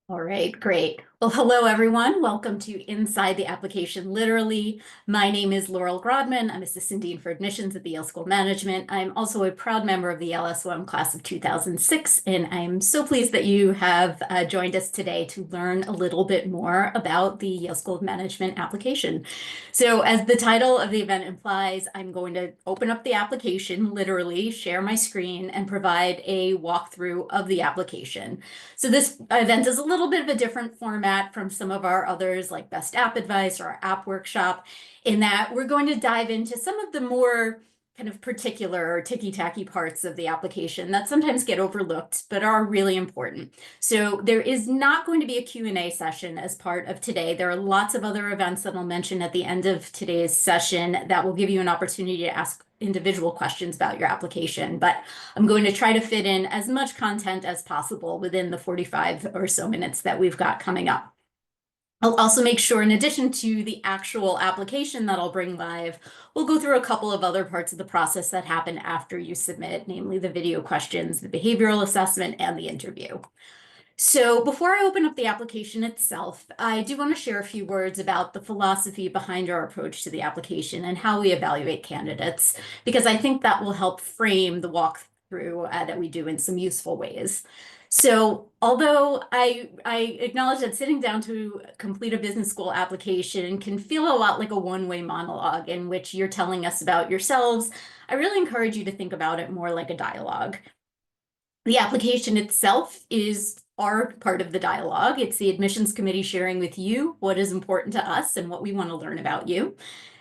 All right, great. Well, hello, everyone. Welcome to Inside the Application Literally. My name is Laurel Grodman. I'm Assistant Dean for Admissions at the Yale School of Management. I'm also a proud member of the Yale SOM class of 2006, and I'm so pleased that you have joined us today to learn a little bit more about the Yale School of Management application. So as the title of the event implies, I'm going to open up the application, literally share my screen, and provide a walkthrough of the application. So this event is a little bit of a different format from some of our others, like Best App Advice or our App Workshop, in that we're going to dive into some of the more kind of particular or ticky-tacky parts of the application that sometimes get overlooked, but are really important. So there is not going to be a Q&A session as part of today. There are lots of other events that I'll mention at the end of today's session that will give you an opportunity to ask individual questions about your application, but I'm going to try to fit in as much content as possible within the 45 or so minutes that we've got coming up. I'll also make sure, in addition to the actual application that I'll bring live, we'll go through a couple of other parts of the process that happen after you submit, namely the video questions, the behavioral assessment, and the interview. So before I open up the application itself, I do want to share a few words about the philosophy behind our approach to the application and how we evaluate candidates, because I think that will help frame the walkthrough that we do in some useful ways. So although I acknowledge that sitting down to complete a business school application can feel a lot like a one-way monologue in which you're telling us about yourselves, I really encourage you to think about it more like a dialogue. The application itself is our part of the dialogue. It's the admissions committee sharing with you what is important to us and what we want to learn about you.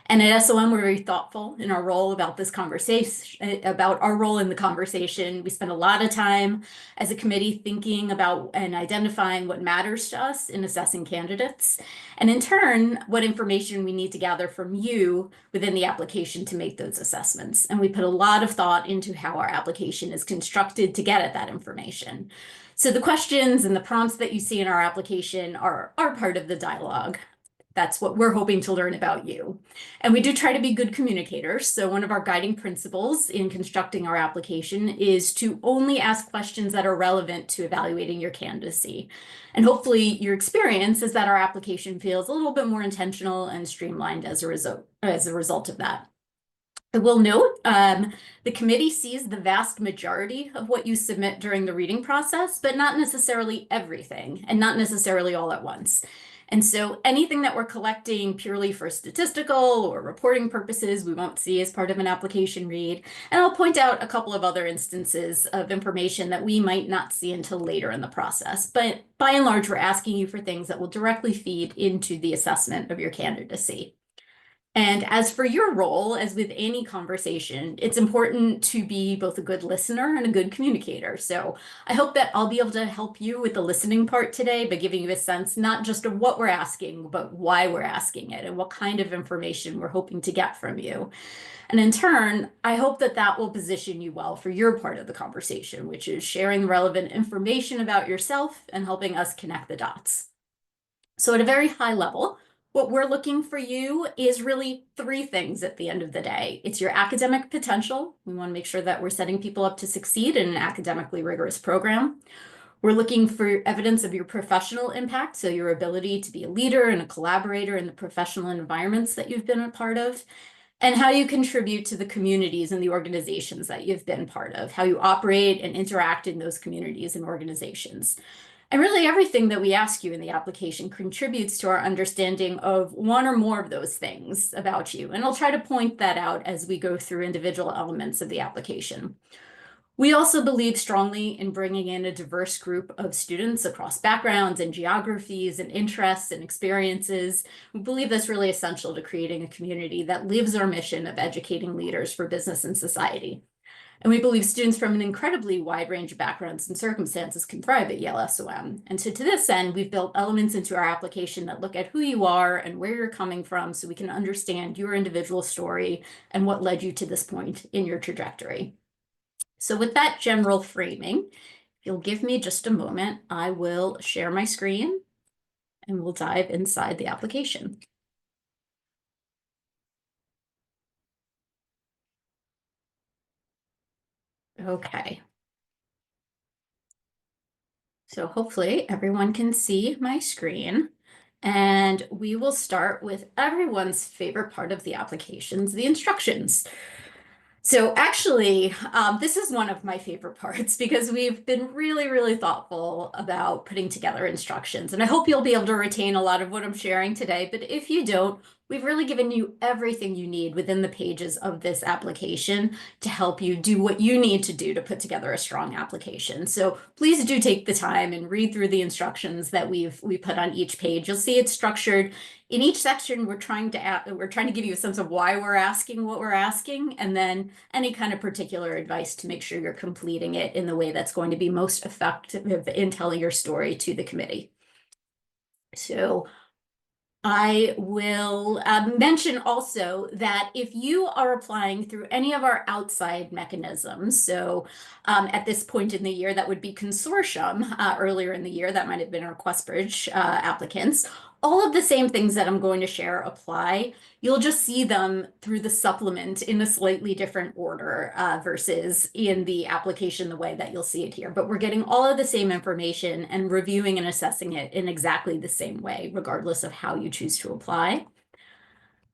And at SOM, we're very thoughtful in our role about this conversation, about our role in the conversation. We spend a lot of time as a committee thinking about and identifying what matters to us in assessing candidates. And in turn, what information we need to gather from you within the application to make those assessments. And we put a lot of thought into how our application is constructed to get at that information. So the questions and the prompts that you see in our application are part of the dialogue. That's what we're hoping to learn about you. And we do try to be good communicators. So one of our guiding principles in constructing our application is to only ask questions that are relevant to evaluating your candidacy. And hopefully your experience is that our application feels a little bit more intentional and streamlined as a result of that. I will note, the committee sees the vast majority of what you submit during the reading process, but not necessarily everything, and not necessarily all at once. And so anything that we're collecting purely for statistical or reporting purposes, we won't see as part of an application read. And I'll point out a couple of other instances of information that we might not see until later in the process. But by and large, we're asking you for things that will directly feed into the assessment of your candidacy. And as for your role, as with any conversation, it's important to be both a good listener and a good communicator. So I hope that I'll be able to help you with the listening part today by giving you a sense, not just of what we're asking, but why we're asking it and what kind of information we're hoping to get from you. And in turn, I hope that that will position you well for your part of the conversation, which is sharing relevant information about yourself and helping us connect the dots. So at a very high level, what we're looking for you is really three things at the end of the day. It's your academic potential. We want to make sure that we're setting people up to succeed in an academically rigorous program. We're looking for evidence of your professional impact, so your ability to be a leader and a collaborator in the professional environments that you've been a part of, and how you contribute to the communities and the organizations that you've been part of, how you operate and interact in those communities and organizations. And really everything that we ask you in the application contributes to our understanding of one or more of those things about you. And I'll try to point that out as we go through individual elements of the application. We also believe strongly in bringing in a diverse group of students across backgrounds and geographies and interests and experiences. We believe that's really essential to creating a community that lives our mission of educating leaders for business and society. And we believe students from an incredibly wide range of backgrounds and circumstances can thrive at Yale SOM. And so to this end, we've built elements into our application that look at who you are and where you're coming from so we can understand your individual story and what led you to this point in your trajectory. So with that general framing, if you'll give me just a moment, I will share my screen and we'll dive inside the application. Okay. So hopefully everyone can see my screen. And we will start with everyone's favorite part of the applications, the instructions. So actually, this is one of my favorite parts because we've been really, really thoughtful about putting together instructions. And I hope you'll be able to retain a lot of what I'm sharing today. But if you don't, we've really given you everything you need within the pages of this application to help you do what you need to do to put together a strong application. So please do take the time and read through the instructions that we put on each page. You'll see it's structured. In each section, we're trying to give you a sense of why we're asking what we're asking, and then any kind of particular advice to make sure you're completing it in the way that's going to be most effective in telling your story to the committee. So I will mention also that if you are applying through any of our outside mechanisms, so at this point in the year, that would be consortium. Earlier in the year, that might have been our QuestBridge applicants. All of the same things that I'm going to share apply. You'll just see them through the supplement in a slightly different order versus in the application the way that you'll see it here. But we're getting all of the same information and reviewing and assessing it in exactly the same way, regardless of how you choose to apply.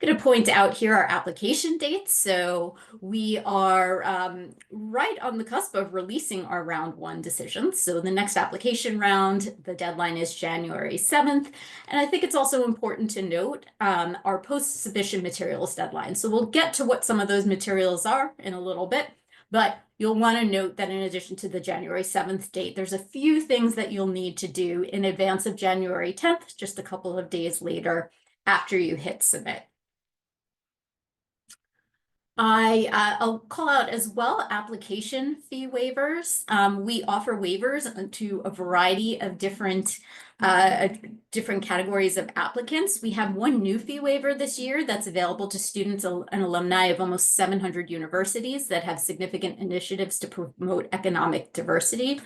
I'm going to point out here our application dates. So we are right on the cusp of releasing our round 1 decisions. So the next application round, the deadline is January 7th. And I think it's also important to note our post-submission materials deadline. So we'll get to what some of those materials are in a little bit. But you'll want to note that in addition to the January 7th date, there's a few things that you'll need to do in advance of January 10th, just a couple of days later after you hit submit. I'll call out as well application fee waivers. We offer waivers to a variety of different categories of applicants. We have one new fee waiver this year that's available to students and alumni of almost 700 universities that have significant initiatives to promote economic diversity.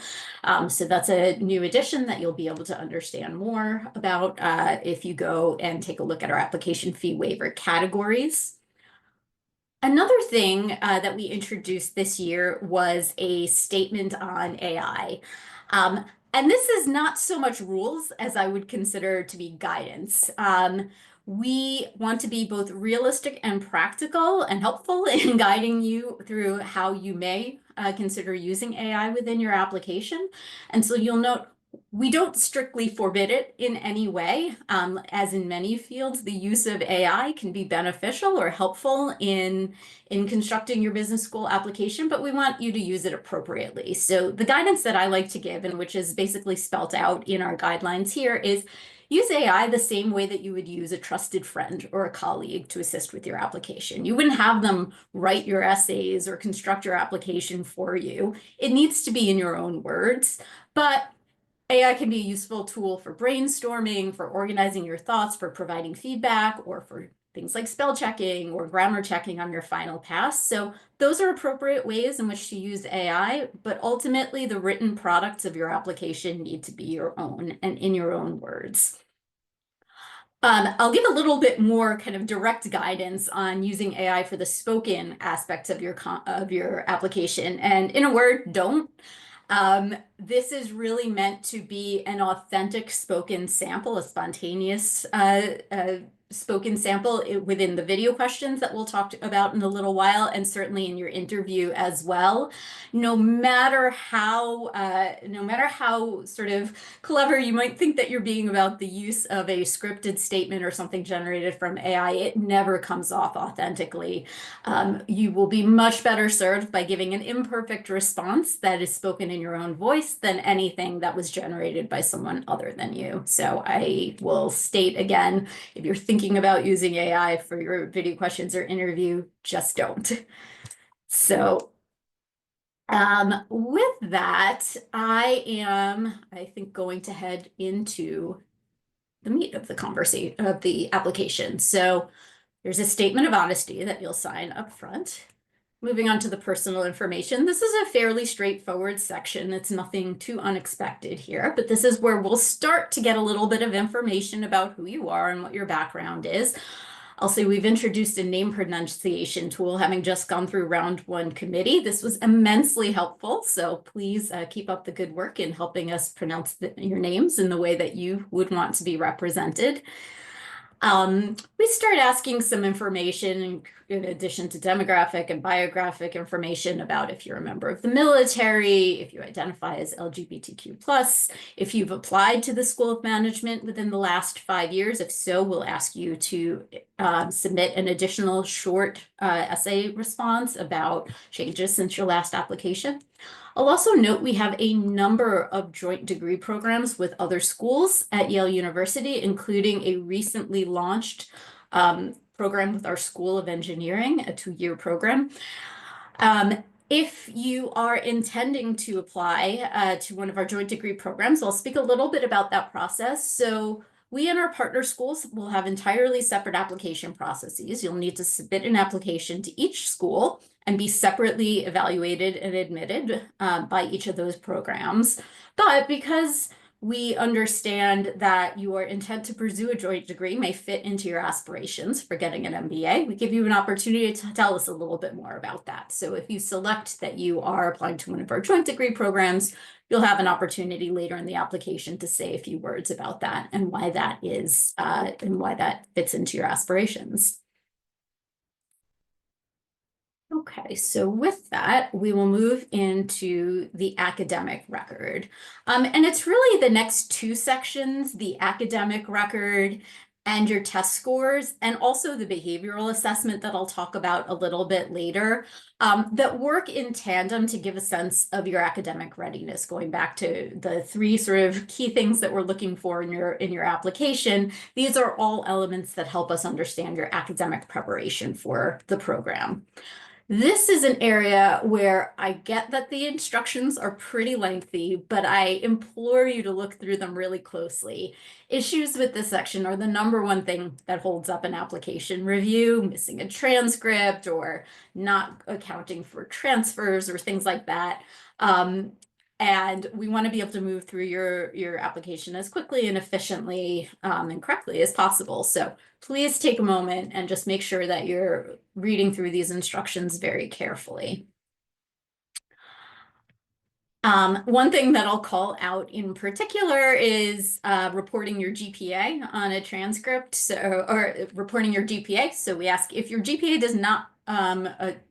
So that's a new addition that you'll be able to understand more about if you go and take a look at our application fee waiver categories. Another thing that we introduced this year was a statement on AI. And this is not so much rules as I would consider to be guidance. We want to be both realistic and practical and helpful in guiding you through how you may consider using AI within your application. And so you'll note we don't strictly forbid it in any way. As in many fields, the use of AI can be beneficial or helpful in constructing your business school application, but we want you to use it appropriately. So the guidance that I like to give, and which is basically spelt out in our guidelines here, is use AI the same way that you would use a trusted friend or a colleague to assist with your application. You wouldn't have them write your essays or construct your application for you. It needs to be in your own words, but AI can be a useful tool for brainstorming, for organizing your thoughts, for providing feedback, or for things like spell checking or grammar checking on your final pass. So those are appropriate ways in which to use AI, but ultimately the written products of your application need to be your own and in your own words. I'll give a little bit more kind of direct guidance on using AI for the spoken aspects of your application. And in a word, don't. This is really meant to be an authentic spoken sample, a spontaneous spoken sample within the video questions that we'll talk about in a little while, and certainly in your interview as well. No matter how sort of clever you might think that you're being about the use of a scripted statement or something generated from AI, it never comes off authentically. You will be much better served by giving an imperfect response that is spoken in your own voice than anything that was generated by someone other than you. So I will state again, if you're thinking about using AI for your video questions or interview, just don't. So with that, I think, going to head into the meat of the conversation of the application. So there's a statement of honesty that you'll sign up front. Moving on to the personal information. This is a fairly straightforward section. It's nothing too unexpected here, but this is where we'll start to get a little bit of information about who you are and what your background is. Also, we've introduced a name pronunciation tool, having just gone through round 1 committee. This was immensely helpful, so please keep up the good work in helping us pronounce your names in the way that you would want to be represented. We start asking some information in addition to demographic and biographic information about if you're a member of the military, if you identify as LGBTQ+, if you've applied to the School of Management within the last 5 years. If so, we'll ask you to submit an additional short essay response about changes since your last application. I'll also note we have a number of joint degree programs with other schools at Yale University, including a recently launched program with our School of Engineering, a 2-year program. If you are intending to apply to one of our joint degree programs, I'll speak a little bit about that process. So we and our partner schools will have entirely separate application processes. You'll need to submit an application to each school and be separately evaluated and admitted by each of those programs. But because we understand that your intent to pursue a joint degree may fit into your aspirations for getting an MBA, we give you an opportunity to tell us a little bit more about that. So if you select that you are applying to one of our joint degree programs, you'll have an opportunity later in the application to say a few words about that and why that is and why that fits into your aspirations. Okay, so with that, we will move into the academic record. And it's really the next 2 sections, the academic record and your test scores, and also the behavioral assessment that I'll talk about a little bit later, that work in tandem to give a sense of your academic readiness, going back to the 3 sort of key things that we're looking for in your application. These are all elements that help us understand your academic preparation for the program. This is an area where I get that the instructions are pretty lengthy, but I implore you to look through them really closely. Issues with this section are the #1 thing that holds up an application review: missing a transcript or not accounting for transfers or things like that. And we want to be able to move through your application as quickly and efficiently and correctly as possible. So please take a moment and just make sure that you're reading through these instructions very carefully. One thing that I'll call out in particular is reporting your GPA on a transcript, or reporting your GPA. So we ask, if your GPA does not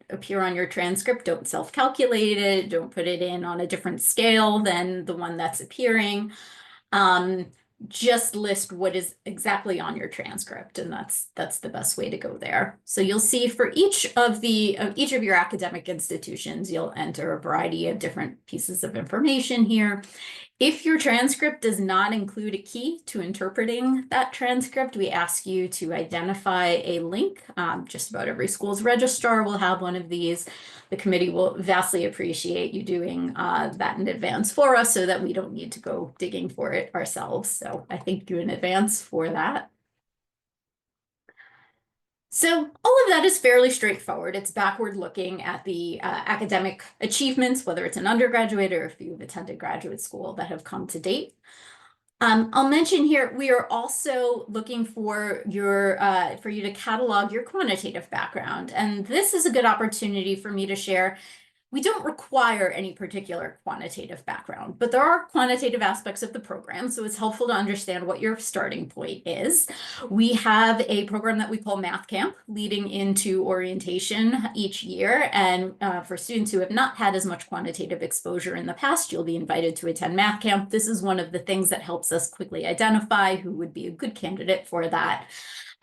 appear on your transcript, don't self-calculate it, don't put it in on a different scale than the one that's appearing. Just list what is exactly on your transcript, and that's the best way to go there. So you'll see for each of your academic institutions, you'll enter a variety of different pieces of information here. If your transcript does not include a key to interpreting that transcript, we ask you to identify a link. Just about every school's registrar will have one of these. The committee will vastly appreciate you doing that in advance for us so that we don't need to go digging for it ourselves. So I thank you in advance for that. So all of that is fairly straightforward. It's backward looking at the academic achievements, whether it's an undergraduate or if you've attended graduate school, that have come to date. I'll mention here, we are also looking for you to catalog your quantitative background. And this is a good opportunity for me to share. We don't require any particular quantitative background, but there are quantitative aspects of the program, so it's helpful to understand what your starting point is. We have a program that we call Math Camp leading into orientation each year, and for students who have not had as much quantitative exposure in the past, you'll be invited to attend Math Camp. This is one of the things that helps us quickly identify who would be a good candidate for that.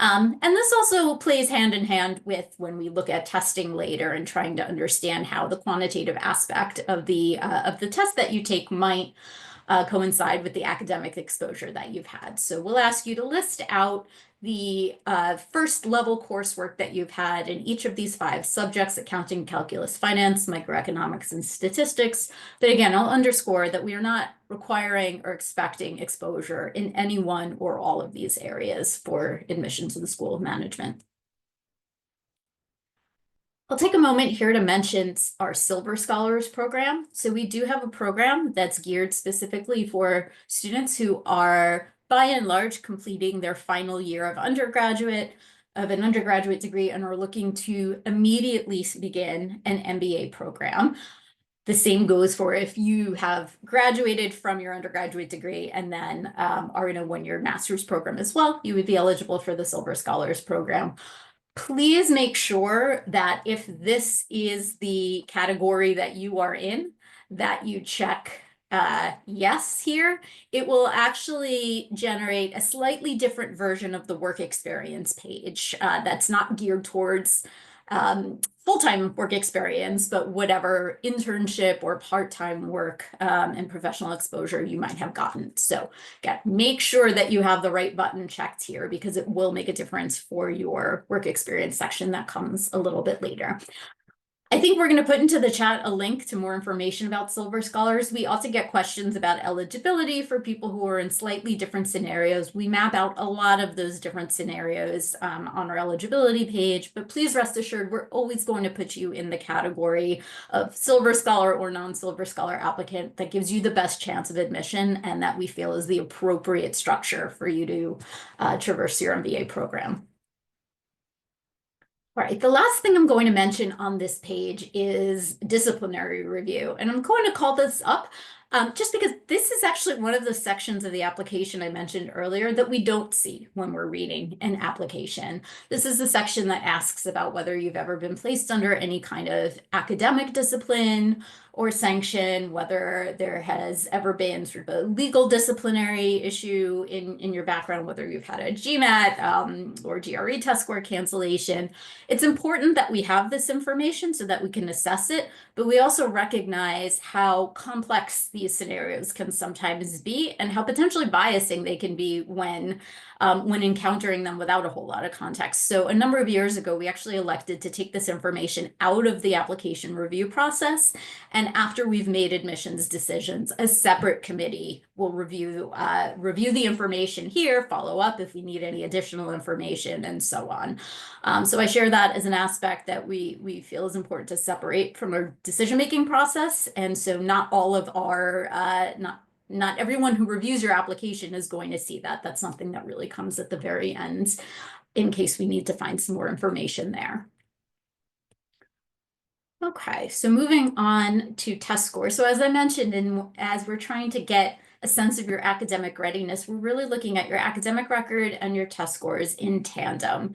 And this also plays hand in hand with when we look at testing later and trying to understand how the quantitative aspect of the test that you take might coincide with the academic exposure that you've had. So we'll ask you to list out the first level coursework that you've had in each of these 5 subjects: accounting, calculus, finance, microeconomics, and statistics. But again, I'll underscore that we are not requiring or expecting exposure in any one or all of these areas for admission to the School of Management. I'll take a moment here to mention our Silver Scholars program. So we do have a program that's geared specifically for students who are, by and large, completing their final year of undergraduate. of an undergraduate degree and are looking to immediately begin an MBA program. The same goes for if you have graduated from your undergraduate degree and then are in a one-year master's program as well, you would be eligible for the Silver Scholars Program. Please make sure that if this is the category that you are in, that you check yes here. It will actually generate a slightly different version of the work experience page that's not geared towards full-time work experience, but whatever internship or part-time work and professional exposure you might have gotten. So again, make sure that you have the right button checked here because it will make a difference for your work experience section that comes a little bit later. I think we're going to put into the chat a link to more information about Silver Scholars. We also get questions about eligibility for people who are in slightly different scenarios. We map out a lot of those different scenarios on our eligibility page, but please rest assured we're always going to put you in the category of Silver Scholar or non-Silver Scholar applicant that gives you the best chance of admission and that we feel is the appropriate structure for you to traverse your MBA program. All right, the last thing I'm going to mention on this page is disciplinary review. And I'm going to call this up just because this is actually one of the sections of the application I mentioned earlier that we don't see when we're reading an application. This is the section that asks about whether you've ever been placed under any kind of academic discipline or sanction, whether there has ever been sort of a legal disciplinary issue in your background, whether you've had a GMAT or GRE test score cancellation. It's important that we have this information so that we can assess it, but we also recognize how complex these scenarios can sometimes be and how potentially biasing they can be when encountering them without a whole lot of context. So a number of years ago, we actually elected to take this information out of the application review process. And after we've made admissions decisions, a separate committee will review the information here, follow up if we need any additional information, and so on. So I share that as an aspect that we feel is important to separate from our decision-making process. And so not all of our, not everyone who reviews your application is going to see that. That's something that really comes at the very end in case we need to find some more information there. Okay, so moving on to test scores. So as I mentioned, and as we're trying to get a sense of your academic readiness, we're really looking at your academic record and your test scores in tandem.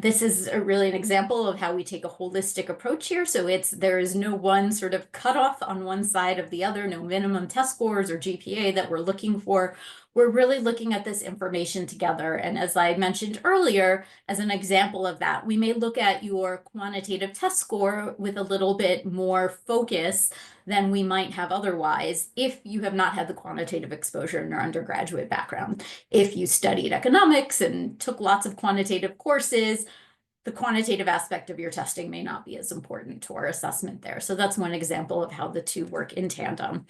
This is really an example of how we take a holistic approach here. So there is no one sort of cutoff on one side of the other, no minimum test scores or GPA that we're looking for. We're really looking at this information together. And as I mentioned earlier, as an example of that, we may look at your quantitative test score with a little bit more focus than we might have otherwise if you have not had the quantitative exposure in your undergraduate background. If you studied economics and took lots of quantitative courses, the quantitative aspect of your testing may not be as important to our assessment there. So that's one example of how the two work in tandem.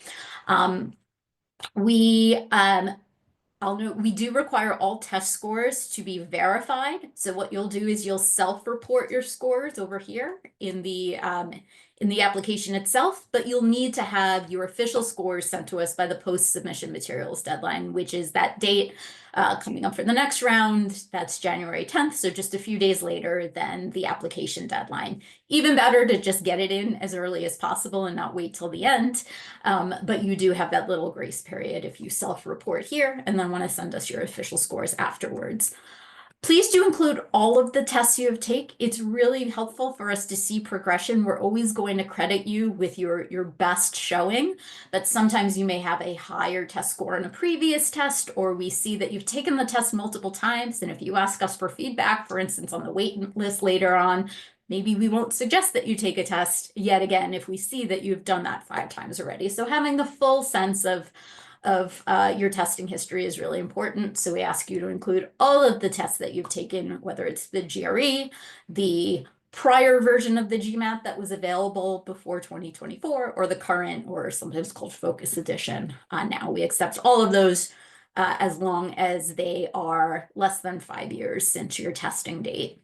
I'll note we do require all test scores to be verified. So what you'll do is you'll self-report your scores over here in the application itself, but you'll need to have your official scores sent to us by the post-submission materials deadline, which is that date coming up for the next round. That's January 10th, so just a few days later than the application deadline. Even better to just get it in as early as possible and not wait till the end. But you do have that little grace period if you self-report here and then want to send us your official scores afterwards. Please do include all of the tests you have taken. It's really helpful for us to see progression. We're always going to credit you with your best showing, but sometimes you may have a higher test score in a previous test, or we see that you've taken the test multiple times. And if you ask us for feedback, for instance, on the wait list later on, maybe we won't suggest that you take a test yet again if we see that you've done that 5 times already. So having the full sense of your testing history is really important. So we ask you to include all of the tests that you've taken, whether it's the GRE, the prior version of the GMAT that was available before 2024, or the current, or sometimes called Focus Edition. Now we accept all of those as long as they are less than 5 years since your testing date.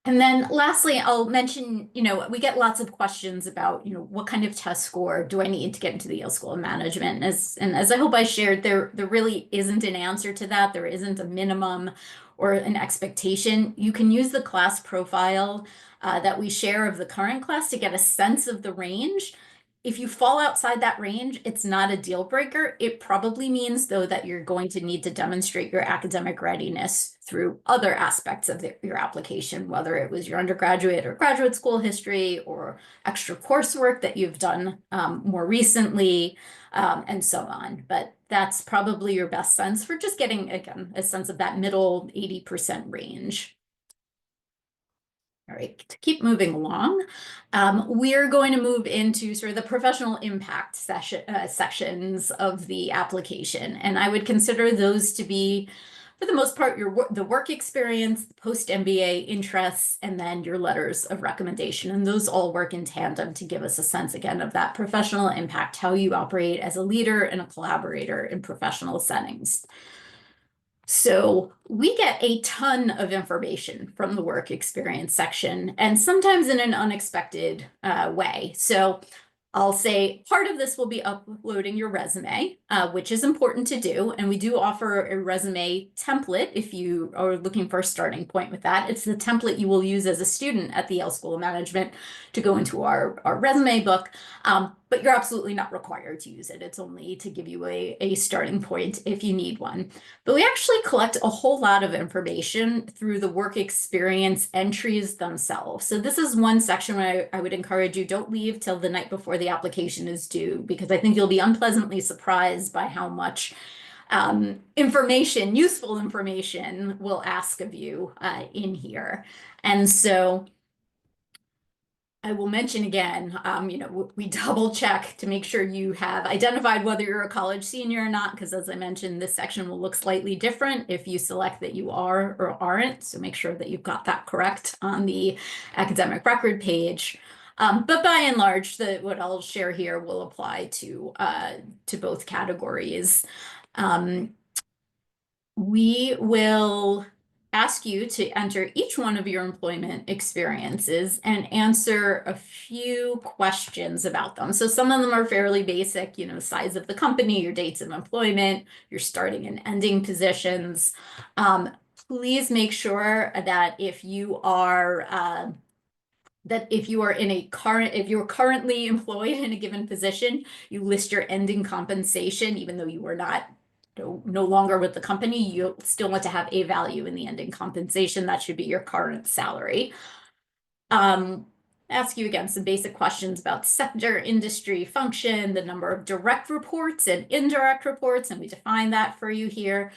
And then lastly, I'll mention, we get lots of questions about, what kind of test score do I need to get into the Yale School of Management? And as I hope I shared, there really isn't an answer to that. There isn't a minimum or an expectation. You can use the class profile that we share of the current class to get a sense of the range. If you fall outside that range, it's not a deal breaker. It probably means, though, that you're going to need to demonstrate your academic readiness through other aspects of your application, whether it was your undergraduate or graduate school history or extra coursework that you've done more recently, and so on. But that's probably your best sense for just getting, again, a sense of that middle 80% range. All right, to keep moving along, we're going to move into sort of the professional impact sections of the application. And I would consider those to be, for the most part, the work experience, post-MBA interests, and then your letters of recommendation. And those all work in tandem to give us a sense, again, of that professional impact, how you operate as a leader and a collaborator in professional settings. So we get a ton of information from the work experience section, and sometimes in an unexpected way. So I'll say part of this will be uploading your resume, which is important to do. And we do offer a resume template if you are looking for a starting point with that. It's the template you will use as a student at the Yale School of Management to go into our resume book. But you're absolutely not required to use it. It's only to give you a starting point if you need one. But we actually collect a whole lot of information through the work experience entries themselves. So this is one section where I would encourage you, don't leave till the night before the application is due, because I think you'll be unpleasantly surprised by how much information, useful information, will ask of you in here. And so I will mention again, we double check to make sure you have identified whether you're a college senior or not, because as I mentioned, this section will look slightly different if you select that you are or aren't. So make sure that you've got that correct on the academic record page. But by and large, what I'll share here will apply to both categories. We will ask you to enter each one of your employment experiences and answer a few questions about them. So some of them are fairly basic, size of the company, your dates of employment, your starting and ending positions. Please make sure that if you are if you're currently employed in a given position, you list your ending compensation, even though you are not no longer with the company, you still want to have a value in the ending compensation. That should be your current salary. Ask you again some basic questions about sector, industry, function, the number of direct reports and indirect reports, and we define that for you here.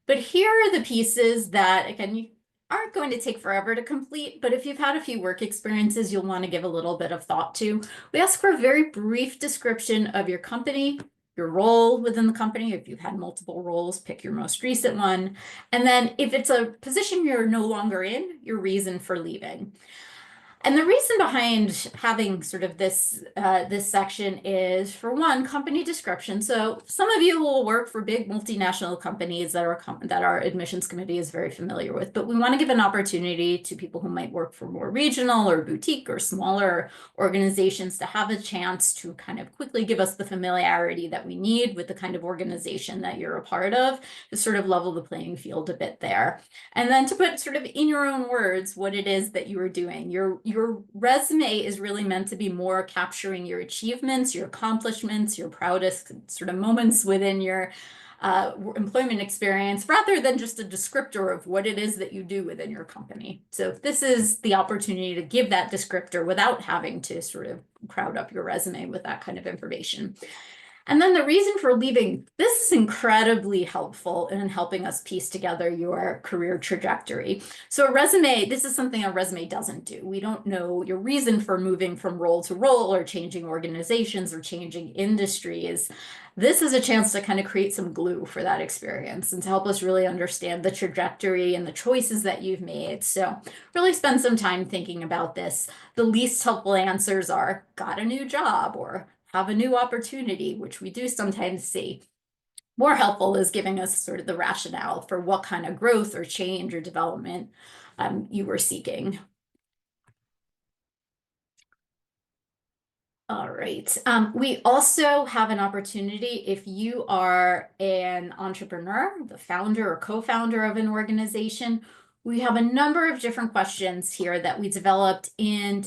But here are the pieces that, again, you aren't going to take forever to complete, but if you've had a few work experiences, you'll want to give a little bit of thought to. We ask for a very brief description of your company, your role within the company. If you've had multiple roles, pick your most recent one. And then if it's a position you're no longer in, your reason for leaving. And the reason behind having sort of this section is, for one, company description. So some of you will work for big multinational companies that our admissions committee is very familiar with, but we want to give an opportunity to people who might work for more regional or boutique or smaller organizations to have a chance to kind of quickly give us the familiarity that we need with the kind of organization that you're a part of, to sort of level the playing field a bit there. And then to put sort of in your own words what it is that you are doing. Your resume is really meant to be more capturing your achievements, your accomplishments, your proudest sort of moments within your employment experience, rather than just a descriptor of what it is that you do within your company. So this is the opportunity to give that descriptor without having to sort of crowd up your resume with that kind of information. And then the reason for leaving, this is incredibly helpful in helping us piece together your career trajectory. So a resume, this is something a resume doesn't do. We don't know your reason for moving from role to role or changing organizations or changing industries. This is a chance to kind of create some glue for that experience and to help us really understand the trajectory and the choices that you've made. So really spend some time thinking about this. The least helpful answers are got a new job or have a new opportunity, which we do sometimes see. More helpful is giving us sort of the rationale for what kind of growth or change or development you were seeking. All right. We also have an opportunity if you are an entrepreneur, the founder or co-founder of an organization. We have a number of different questions here that we developed in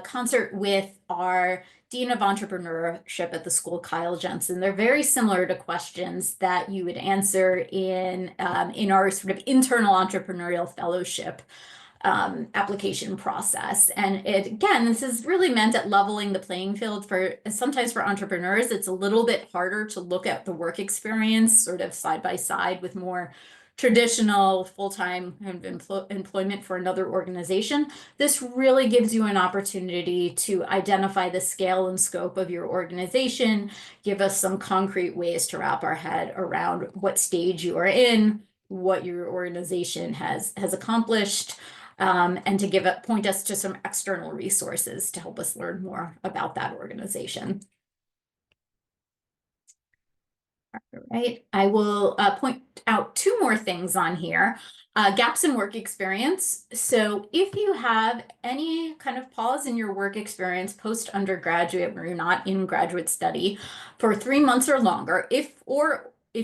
concert with our Dean of Entrepreneurship at the school, Kyle Jensen. They're very similar to questions that you would answer in our sort of internal entrepreneurial fellowship application process. And again, this is really meant at leveling the playing field sometimes for entrepreneurs. It's a little bit harder to look at the work experience sort of side by side with more traditional full-time employment for another organization. This really gives you an opportunity to identify the scale and scope of your organization, give us some concrete ways to wrap our head around what stage you are in, what your organization has accomplished, and to point us to some external resources to help us learn more about that organization. All right, I will point out two more things on here. Gaps in work experience. So if you have any kind of pause in your work experience post-undergraduate where you're not in graduate study for 3 months or longer, if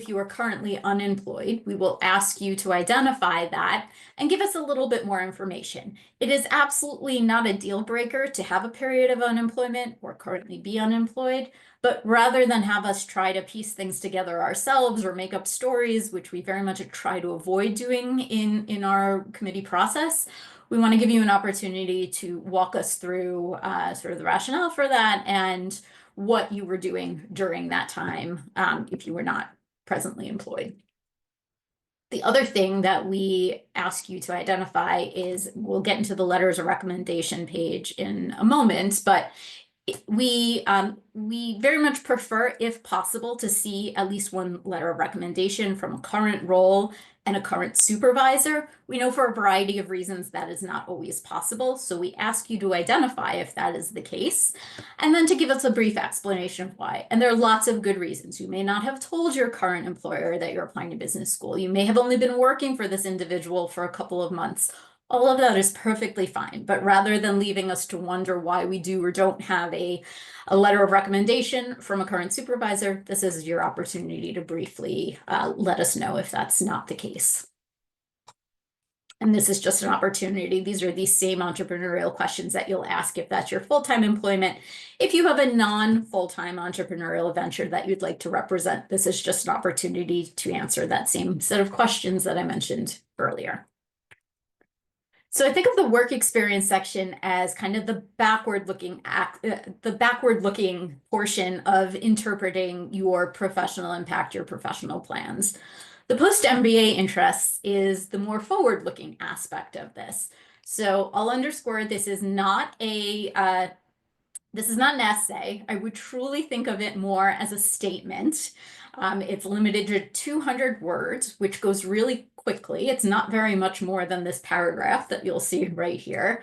you are currently unemployed, we will ask you to identify that and give us a little bit more information. It is absolutely not a deal breaker to have a period of unemployment or currently be unemployed, but rather than have us try to piece things together ourselves or make up stories, which we very much try to avoid doing in our committee process, we want to give you an opportunity to walk us through sort of the rationale for that and what you were doing during that time if you were not presently employed. The other thing that we ask you to identify is, we'll get into the letters of recommendation page in a moment, but we very much prefer, if possible, to see at least one letter of recommendation from a current role and a current supervisor. We know for a variety of reasons that is not always possible, so we ask you to identify if that is the case, and then to give us a brief explanation of why. And there are lots of good reasons. You may not have told your current employer that you're applying to business school. You may have only been working for this individual for a couple of months. All of that is perfectly fine, but rather than leaving us to wonder why we do or don't have a letter of recommendation from a current supervisor, this is your opportunity to briefly let us know if that's not the case. And this is just an opportunity. These are the same entrepreneurial questions that you'll ask if that's your full-time employment. If you have a non-full-time entrepreneurial venture that you'd like to represent, this is just an opportunity to answer that same set of questions that I mentioned earlier. So I think of the work experience section as kind of the backward-looking portion of interpreting your professional impact, your professional plans. The post-MBA interests is the more forward-looking aspect of this. So I'll underscore this is not an essay. I would truly think of it more as a statement. It's limited to 200 words, which goes really quickly. It's not very much more than this paragraph that you'll see right here.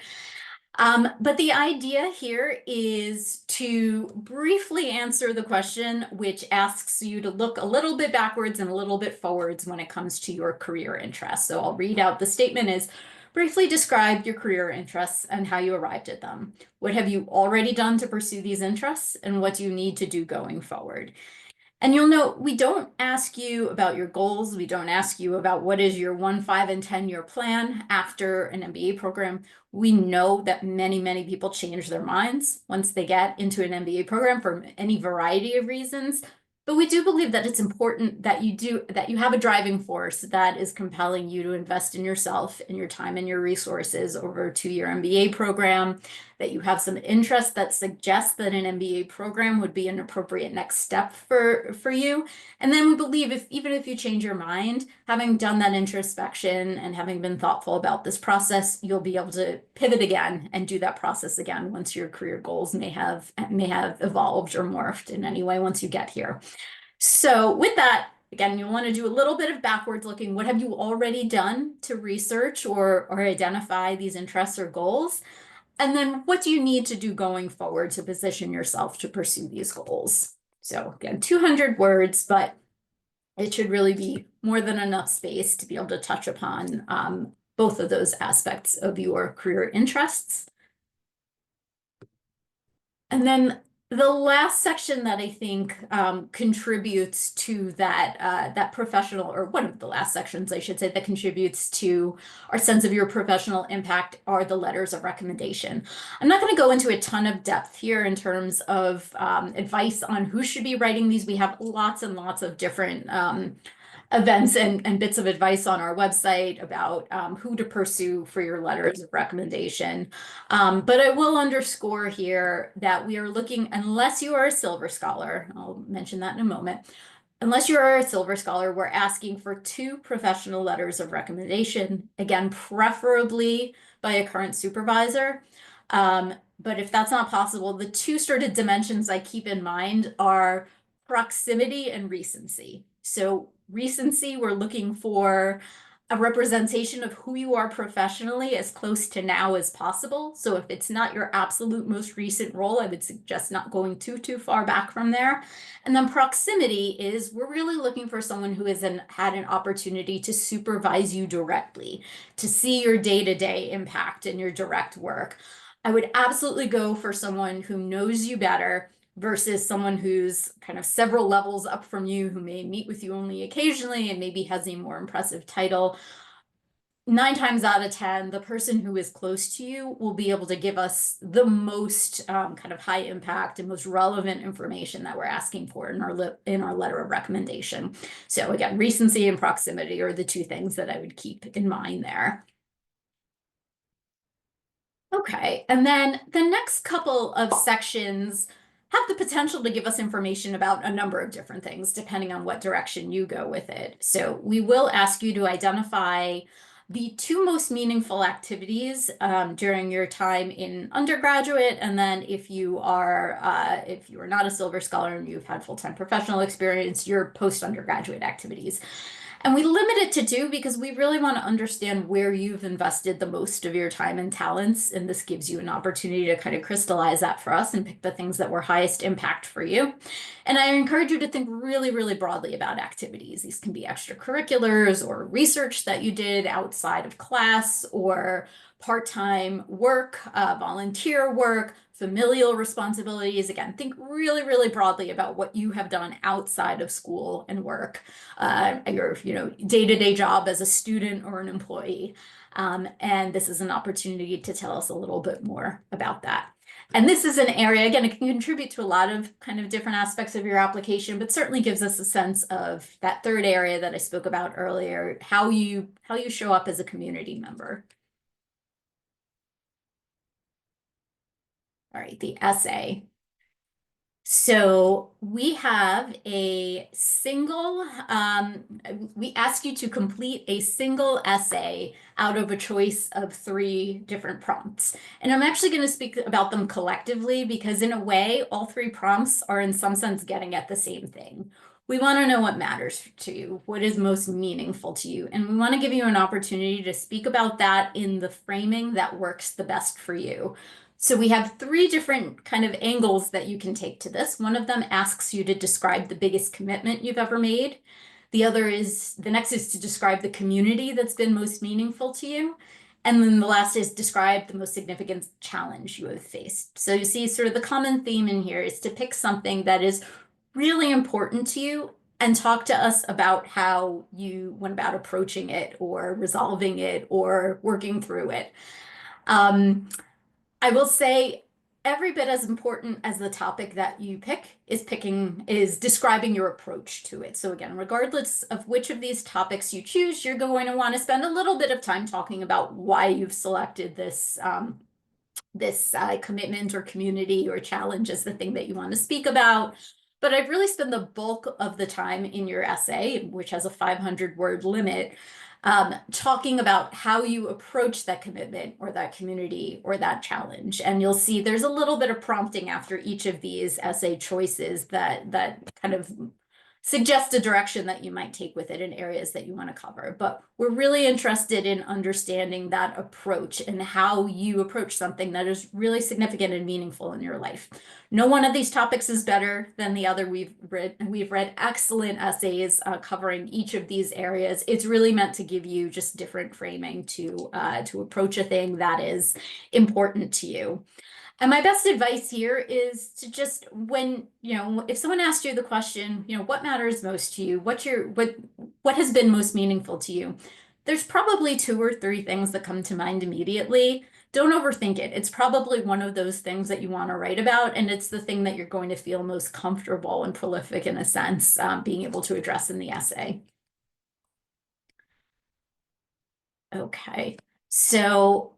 But the idea here is to briefly answer the question, which asks you to look a little bit backwards and a little bit forwards when it comes to your career interests. So I'll read out the statement is, briefly describe your career interests and how you arrived at them. What have you already done to pursue these interests, and what do you need to do going forward? And you'll note we don't ask you about your goals. We don't ask you about what is your 1, 5, and 10-year plan after an MBA program. We know that many, many people change their minds once they get into an MBA program for any variety of reasons. But we do believe that it's important that you have a driving force that is compelling you to invest in yourself and your time and your resources over a 2-year MBA program, that you have some interest that suggests that an MBA program would be an appropriate next step for you. And then we believe even if you change your mind, having done that introspection and having been thoughtful about this process, you'll be able to pivot again and do that process again once your career goals may have evolved or morphed in any way once you get here. So with that, again, you'll want to do a little bit of backwards looking. What have you already done to research or identify these interests or goals? And then what do you need to do going forward to position yourself to pursue these goals? So again, 200 words, but it should really be more than enough space to be able to touch upon both of those aspects of your career interests. And then The last section that I think contributes to that professional, or one of the last sections, I should say, that contributes to our sense of your professional impact are the letters of recommendation. I'm not going to go into a ton of depth here in terms of advice on who should be writing these. We have lots and lots of different events and bits of advice on our website about who to pursue for your letters of recommendation. But I will underscore here that we are looking, unless you are a Silver Scholar, I'll mention that in a moment. Unless you're a Silver Scholar, we're asking for 2 professional letters of recommendation, again, preferably by a current supervisor. But if that's not possible, the 2 sort of dimensions I keep in mind are proximity and recency. So recency, we're looking for a representation of who you are professionally as close to now as possible. So if it's not your absolute most recent role, I would suggest not going too far back from there. And then proximity is we're really looking for someone who has had an opportunity to supervise you directly, to see your day-to-day impact in your direct work. I would absolutely go for someone who knows you better versus someone who's kind of several levels up from you, who may meet with you only occasionally and maybe has a more impressive title. 9 times out of 10, the person who is close to you will be able to give us the most kind of high impact and most relevant information that we're asking for in our letter of recommendation. So again, recency and proximity are the 2 things that I would keep in mind there. Okay, and then the next couple of sections have the potential to give us information about a number of different things, depending on what direction you go with it. So we will ask you to identify the 2 most meaningful activities during your time in undergraduate, and then if you are not a Silver Scholar and you've had full-time professional experience, your post-undergraduate activities. And we limit it to 2 because we really want to understand where you've invested the most of your time and talents. And this gives you an opportunity to kind of crystallize that for us and pick the things that were highest impact for you. And I encourage you to think really, really broadly about activities. These can be extracurriculars or research that you did outside of class, or part-time work, volunteer work, familial responsibilities. Again, think really, really broadly about what you have done outside of school and work, your day-to-day job as a student or an employee. And this is an opportunity to tell us a little bit more about that. And this is an area, again, it can contribute to a lot of kind of different aspects of your application, but certainly gives us a sense of that 3rd area that I spoke about earlier, how you show up as a community member. All right, the essay. So we have a single, we ask you to complete a single essay out of a choice of 3 different prompts. And I'm actually going to speak about them collectively because in a way, all 3 prompts are in some sense getting at the same thing. We want to know what matters to you, what is most meaningful to you. And we want to give you an opportunity to speak about that in the framing that works the best for you. So we have 3 different kind of angles that you can take to this. One of them asks you to describe the biggest commitment you've ever made. The next is to describe the community that's been most meaningful to you. And then the last is describe the most significant challenge you have faced. So you see sort of the common theme in here is to pick something that is really important to you and talk to us about how you went about approaching it or resolving it or working through it. I will say every bit as important as the topic that you pick is describing your approach to it. So again, regardless of which of these topics you choose, you're going to want to spend a little bit of time talking about why you've selected this commitment or community or challenge as the thing that you want to speak about. But I've really spent the bulk of the time in your essay, which has a 500-word limit, talking about how you approach that commitment or that community or that challenge. And you'll see there's a little bit of prompting after each of these essay choices that kind of suggest a direction that you might take with it in areas that you want to cover. But we're really interested in understanding that approach and how you approach something that is really significant and meaningful in your life. No one of these topics is better than the other. We've read excellent essays covering each of these areas. It's really meant to give you just different framing to approach a thing that is important to you. And my best advice here is to just if someone asks you the question, what matters most to you? What has been most meaningful to you? There's probably two or three things that come to mind immediately. Don't overthink it. It's probably one of those things that you want to write about, and it's the thing that you're going to feel most comfortable and prolific in a sense, being able to address in the essay. Okay, so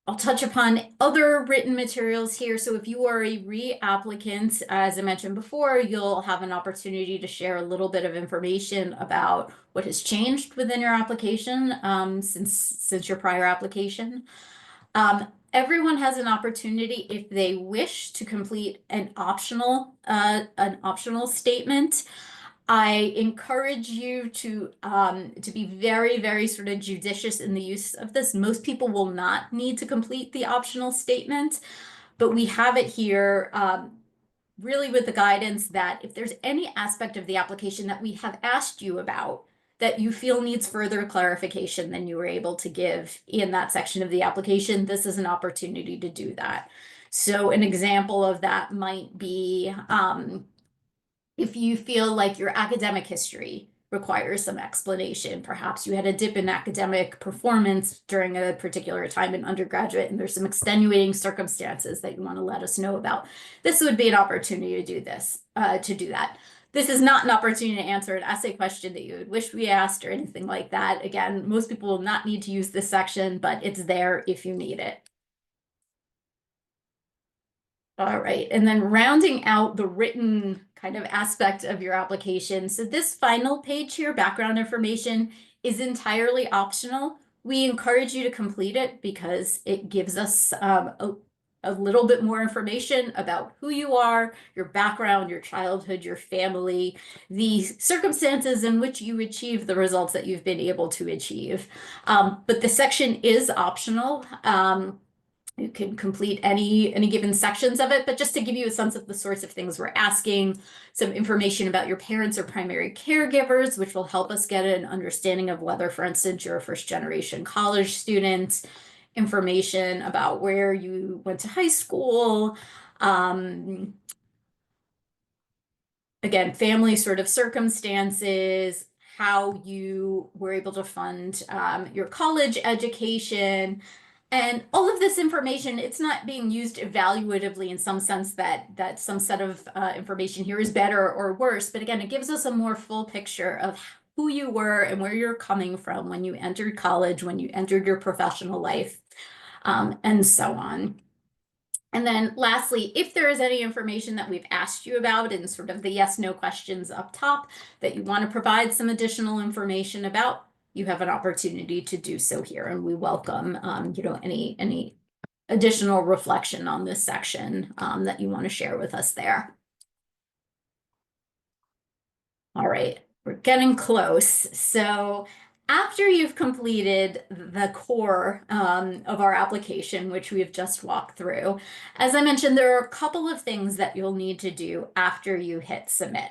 I'll touch upon other written materials here. So if you are a reapplicant, as I mentioned before, you'll have an opportunity to share a little bit of information about what has changed within your application since your prior application. Everyone has an opportunity, if they wish, to complete an optional statement. I encourage you to be very, very sort of judicious in the use of this. Most people will not need to complete the optional statement, but we have it here really with the guidance that if there's any aspect of the application that we have asked you about that you feel needs further clarification than you were able to give in that section of the application, this is an opportunity to do that. So an example of that might be if you feel like your academic history requires some explanation, perhaps you had a dip in academic performance during a particular time in undergraduate, and there's some extenuating circumstances that you want to let us know about. This would be an opportunity to do this, to do that. This is not an opportunity to answer an essay question that you would wish we asked or anything like that. Again, most people will not need to use this section, but it's there if you need it. All right, and then rounding out the written kind of aspect of your application. So this final page here, background information, is entirely optional. We encourage you to complete it because it gives us a little bit more information about who you are, your background, your childhood, your family, the circumstances in which you achieve the results that you've been able to achieve. But the section is optional. You can complete any given sections of it, but just to give you a sense of the sorts of things we're asking, some information about your parents or primary caregivers, which will help us get an understanding of whether, for instance, you're a first-generation college student, information about where you went to high school, again, family sort of circumstances, how you were able to fund your college education. And all of this information, it's not being used evaluatively in some sense that some set of information here is better or worse. But again, it gives us a more full picture of who you were and where you're coming from when you entered college, when you entered your professional life, and so on. And then lastly, if there is any information that we've asked you about in sort of the yes/no questions up top that you want to provide some additional information about, you have an opportunity to do so here, and we welcome any additional reflection on this section that you want to share with us there. All right, we're getting close. So after you've completed the core of our application, which we've just walked through, as I mentioned, there are a couple of things that you'll need to do after you hit submit.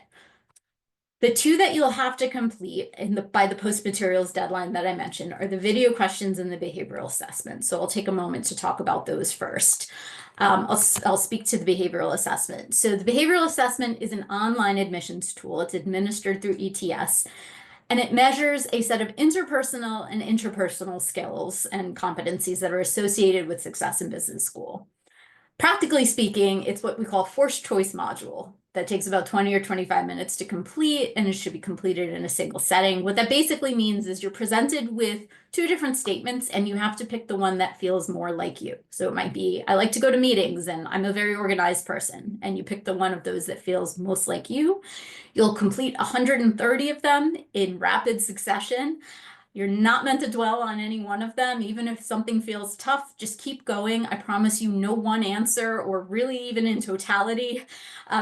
The two that you'll have to complete by the post materials deadline that I mentioned are the video questions and the behavioral assessment. So I'll take a moment to talk about those first. I'll speak to the behavioral assessment. So the behavioral assessment is an online admissions tool. It's administered through ETS, and it measures a set of interpersonal and intrapersonal skills and competencies that are associated with success in business school. Practically speaking, it's what we call forced choice module that takes about 20 or 25 minutes to complete, and it should be completed in a single setting. What that basically means is you're presented with two different statements, and you have to pick the one that feels more like you. So it might be, I like to go to meetings, and I'm a very organized person, and you pick the one of those that feels most like you. You'll complete 130 of them in rapid succession. You're not meant to dwell on any one of them. Even if something feels tough, just keep going. I promise you no one answer, or really even in totality,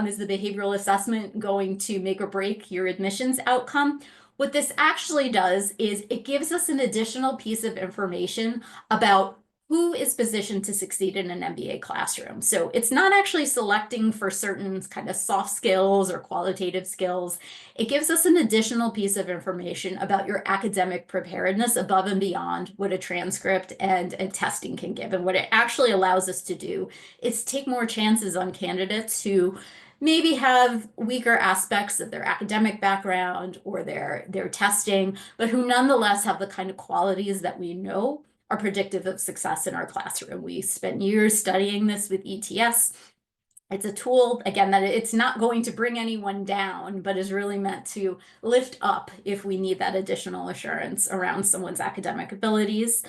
is the behavioral assessment going to make or break your admissions outcome. What this actually does is it gives us an additional piece of information about who is positioned to succeed in an MBA classroom. So it's not actually selecting for certain kind of soft skills or qualitative skills. It gives us an additional piece of information about your academic preparedness above and beyond what a transcript and testing can give. And what it actually allows us to do is take more chances on candidates who maybe have weaker aspects of their academic background or their testing, but who nonetheless have the kind of qualities that we know are predictive of success in our classroom. We spent years studying this with ETS. It's a tool, again, that it's not going to bring anyone down, but is really meant to lift up if we need that additional assurance around someone's academic abilities.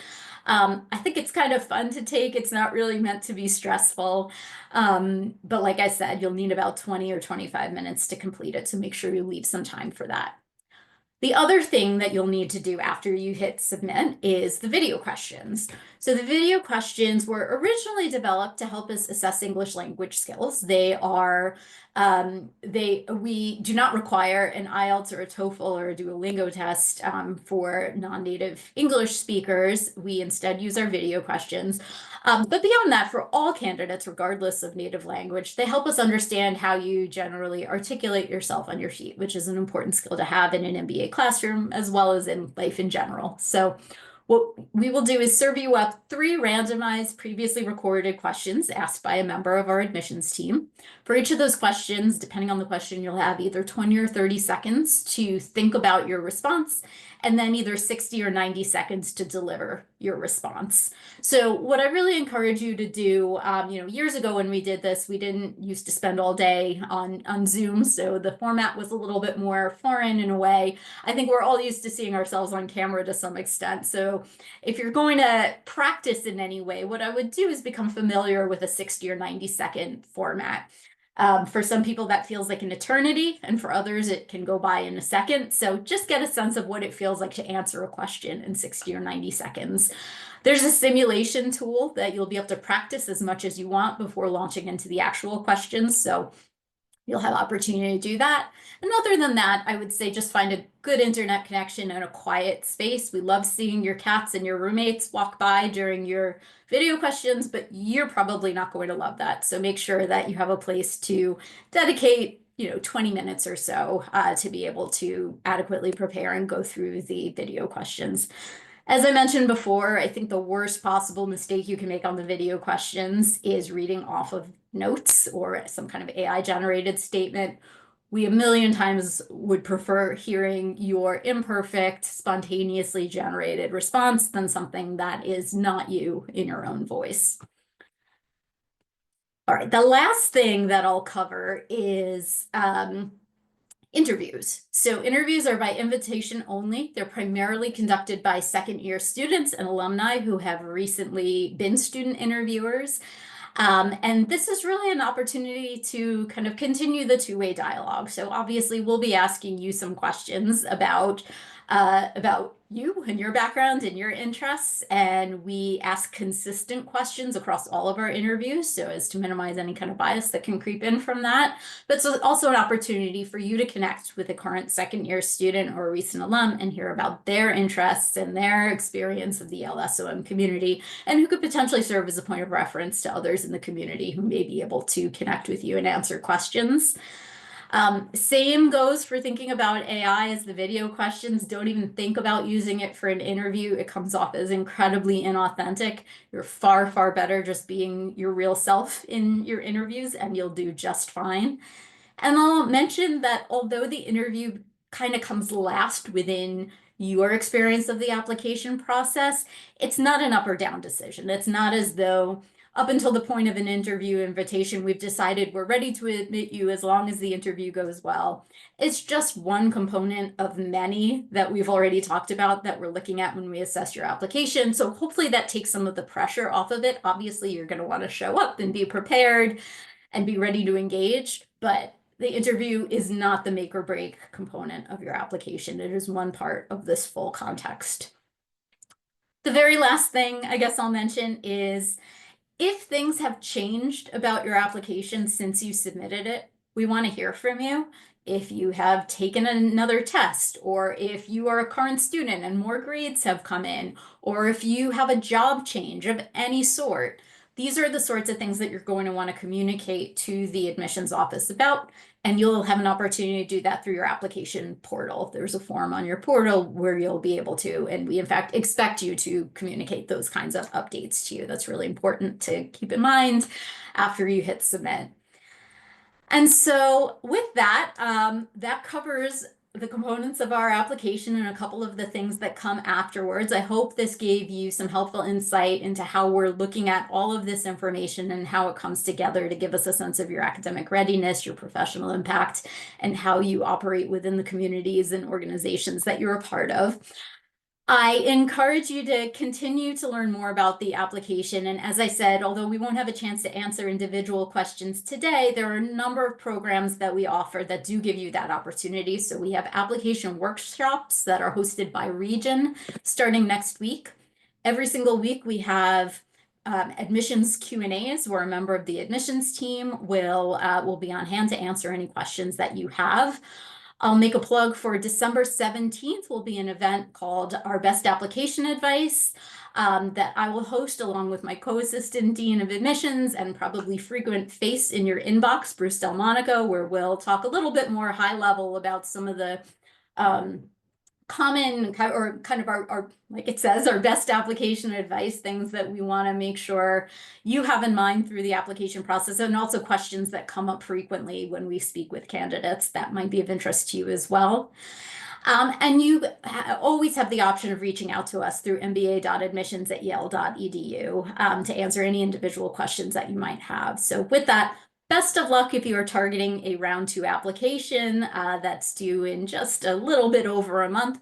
I think it's kind of fun to take. It's not really meant to be stressful. But like I said, you'll need about 20 or 25 minutes to complete it, so make sure you leave some time for that. The other thing that you'll need to do after you hit submit is the video questions. So the video questions were originally developed to help us assess English language skills. We do not require an IELTS or a TOEFL or a Duolingo test for non-native English speakers. We instead use our video questions. But beyond that, for all candidates, regardless of native language, they help us understand how you generally articulate yourself on your sheet, which is an important skill to have in an MBA classroom, as well as in life in general. So what we will do is serve you up 3 randomized, previously recorded questions asked by a member of our admissions team. For each of those questions, depending on the question, you'll have either 20 or 30 seconds to think about your response, and then either 60 or 90 seconds to deliver your response. So what I really encourage you to do, years ago when we did this, we didn't used to spend all day on Zoom, so the format was a little bit more foreign in a way. I think we're all used to seeing ourselves on camera to some extent. So if you're going to practice in any way, what I would do is become familiar with a 60 or 90 second format. For some people, that feels like an eternity, and for others, it can go by in a second. So just get a sense of what it feels like to answer a question in 60 or 90 seconds. There's a simulation tool that you'll be able to practice as much as you want before launching into the actual questions. So you'll have opportunity to do that. And other than that, I would say just find a good internet connection and a quiet space. We love seeing your cats and your roommates walk by during your video questions, but you're probably not going to love that. So make sure that you have a place to dedicate 20 minutes or so to be able to adequately prepare and go through the video questions. As I mentioned before, I think the worst possible mistake you can make on the video questions is reading off of notes or some kind of AI-generated statement. We a million times would prefer hearing your imperfect, spontaneously generated response than something that is not you in your own voice. All right, the last thing that I'll cover is interviews. So interviews are by invitation only. They're primarily conducted by second-year students and alumni who have recently been student interviewers. And this is really an opportunity to kind of continue the two-way dialogue. So obviously we'll be asking you some questions about you and your background and your interests. And we ask consistent questions across all of our interviews so as to minimize any kind of bias that can creep in from that. But it's also an opportunity for you to connect with a current second-year student or a recent alum and hear about their interests and their experience of the Yale SOM community, and who could potentially serve as a point of reference to others in the community who may be able to connect with you and answer questions. Same goes for thinking about AI as the video questions. Don't even think about using it for an interview. It comes off as incredibly inauthentic. You're far, far better just being your real self in your interviews, and you'll do just fine. And I'll mention that although the interview kind of comes last within your experience of the application process, it's not an up or down decision. It's not as though up until the point of an interview invitation, we've decided we're ready to admit you as long as the interview goes well. It's just one component of many that we've already talked about that we're looking at when we assess your application. So hopefully that takes some of the pressure off of it. Obviously, you're going to want to show up and be prepared and be ready to engage, but the interview is not the make or break component of your application. It is one part of this full context. The very last thing I guess I'll mention is if things have changed about your application since you submitted it, We want to hear from you. If you have taken another test, or if you are a current student and more grades have come in, or if you have a job change of any sort, these are the sorts of things that you're going to want to communicate to the admissions office about, and you'll have an opportunity to do that through your application portal. There's a form on your portal where you'll be able to, and we in fact expect you to communicate those kinds of updates to you. That's really important to keep in mind after you hit submit. And so with that, that covers the components of our application and a couple of the things that come afterwards. I hope this gave you some helpful insight into how we're looking at all of this information and how it comes together to give us a sense of your academic readiness, your professional impact, and how you operate within the communities and organizations that you're a part of. I encourage you to continue to learn more about the application. And as I said, although we won't have a chance to answer individual questions today, there are a number of programs that we offer that do give you that opportunity. So we have application workshops that are hosted by region starting next week. Every single week we have admissions Q&As where a member of the admissions team will be on hand to answer any questions that you have. I'll make a plug for December 17th will be an event called Our Best Application Advice that I will host along with my co-assistant Dean of Admissions and probably frequent face in your inbox, Bruce Delmonico, where we'll talk a little bit more high level about some of the common or kind of our, like it says, our best application advice, things that we want to make sure you have in mind through the application process, and also questions that come up frequently when we speak with candidates that might be of interest to you as well. And you always have the option of reaching out to us through mba.admissions@yale.edu to answer any individual questions that you might have. So with that, best of luck if you are targeting a round 2 application that's due in just a little bit over a month.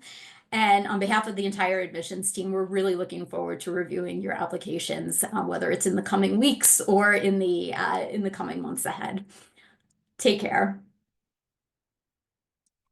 And on behalf of the entire admissions team, we're really looking forward to reviewing your applications, whether it's in the coming weeks or in the coming months ahead. Take care.